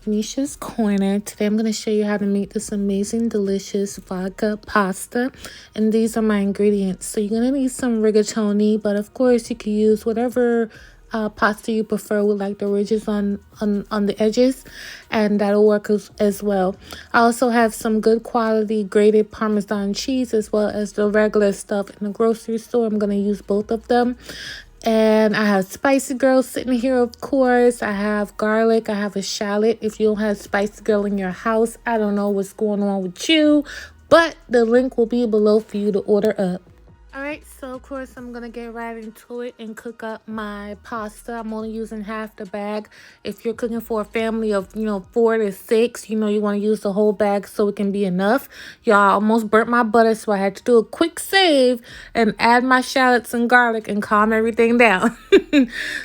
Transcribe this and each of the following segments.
Nisha's Corner. Today I'm going to show you how to make this amazing, delicious vodka pasta. And these are my ingredients. So you're going to need some rigatoni, but of course you can use whatever pasta you prefer with like the ridges on the edges, and that'll work as well. I also have some good quality grated Parmesan cheese as well as the regular stuff in the grocery store. I'm going to use both of them. And I have Spicy Girl sitting here, of course. I have garlic. I have a shallot. If you don't have Spicy Girl in your house, I don't know what's going on with you. But the link will be below for you to order up. Alright, so of course I'm going to get right into it and cook up my pasta. I'm only using half the bag. If you're cooking for a family of, 4 to 6, you want to use the whole bag so it can be enough. Y'all, almost burnt my butter, so I had to do a quick save and add my shallots and garlic and calm everything down.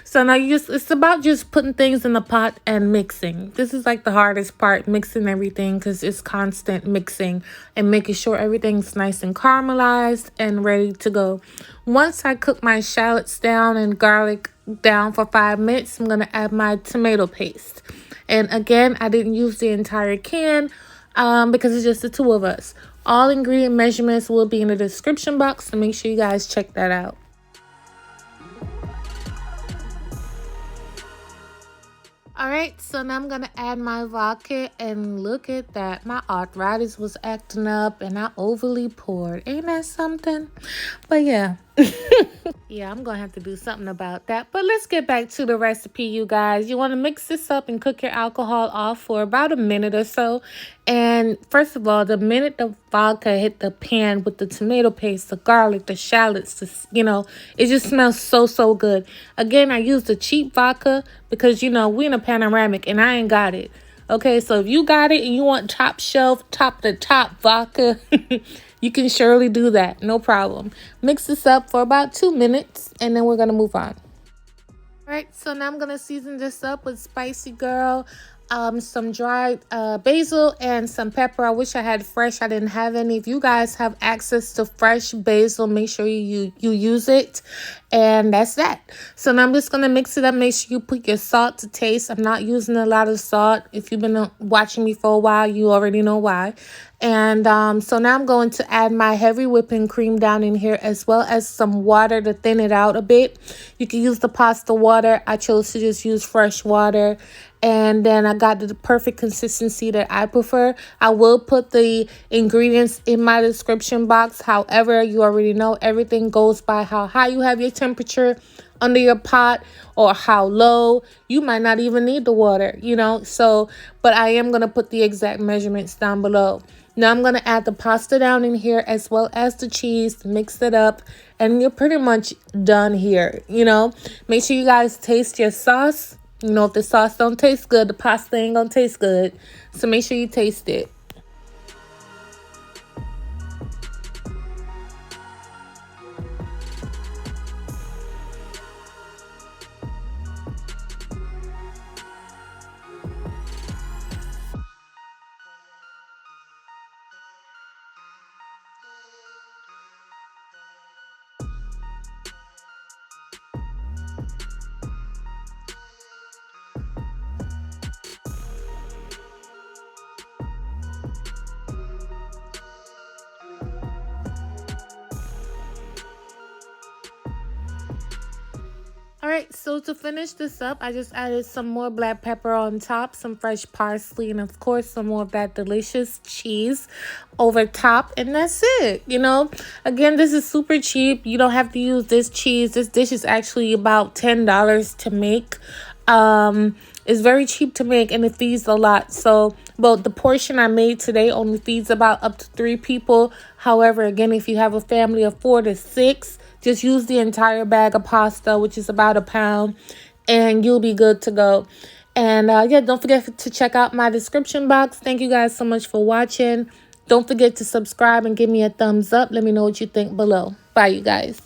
So now it's about just putting things in the pot and mixing. This is like the hardest part, mixing everything, because it's constant mixing and making sure everything's nice and caramelized and ready to go. Once I cook my shallots down and garlic down for 5 minutes, I'm going to add my tomato paste. And again, I didn't use the entire can because it's just the two of us. All ingredient measurements will be in the description box, so make sure you guys check that out. Alright, so now I'm going to add my vodka, and look at that. My arthritis was acting up and I overly poured. Ain't that something? But yeah. Yeah, I'm going to have to do something about that. But let's get back to the recipe, you guys. You want to mix this up and cook your alcohol off for about a minute or so. And first of all, the minute the vodka hit the pan with the tomato paste, the garlic, the shallots, it just smells so good. Again, I used the cheap vodka because, we in a panoramic and I ain't got it. Okay, so if you got it and you want top shelf, top to top vodka, you can surely do that. No problem. Mix this up for about 2 minutes and then we're going to move on. All right, so now I'm going to season this up with Spicy Girl, some dried basil, and some pepper. I wish I had fresh. I didn't have any. If you guys have access to fresh basil, make sure you use it. And that's that. So now I'm just going to mix it up. Make sure you put your salt to taste. I'm not using a lot of salt. If you've been watching me for a while, you already know why. And so now I'm going to add my heavy whipping cream down in here, as well as some water to thin it out a bit. You can use the pasta water. I chose to just use fresh water. And then I got the perfect consistency that I prefer. I will put the ingredients in my description box. However, you already know everything goes by how high you have your temperature under your pot or how low. You might not even need the water, So, but I am going to put the exact measurements down below. Now I'm going to add the pasta down in here as well as the cheese, mix it up, and you're pretty much done here, Make sure you guys taste your sauce. If the sauce don't taste good, the pasta ain't gonna taste good. So make sure you taste it. Alright, so to finish this up, I just added some more black pepper on top, some fresh parsley, and of course some more of that delicious cheese over top, and that's it. Again, this is super cheap. You don't have to use this cheese. This dish is actually about $10 to make. It's very cheap to make, and it feeds a lot. So, the portion I made today only feeds about up to 3 people. However, again, if you have a family of 4 to 6, just use the entire bag of pasta, which is about a pound, and you'll be good to go. And yeah, don't forget to check out my description box. Thank you guys so much for watching. Don't forget to subscribe and give me a thumbs up. Let me know what you think below. Bye, you guys.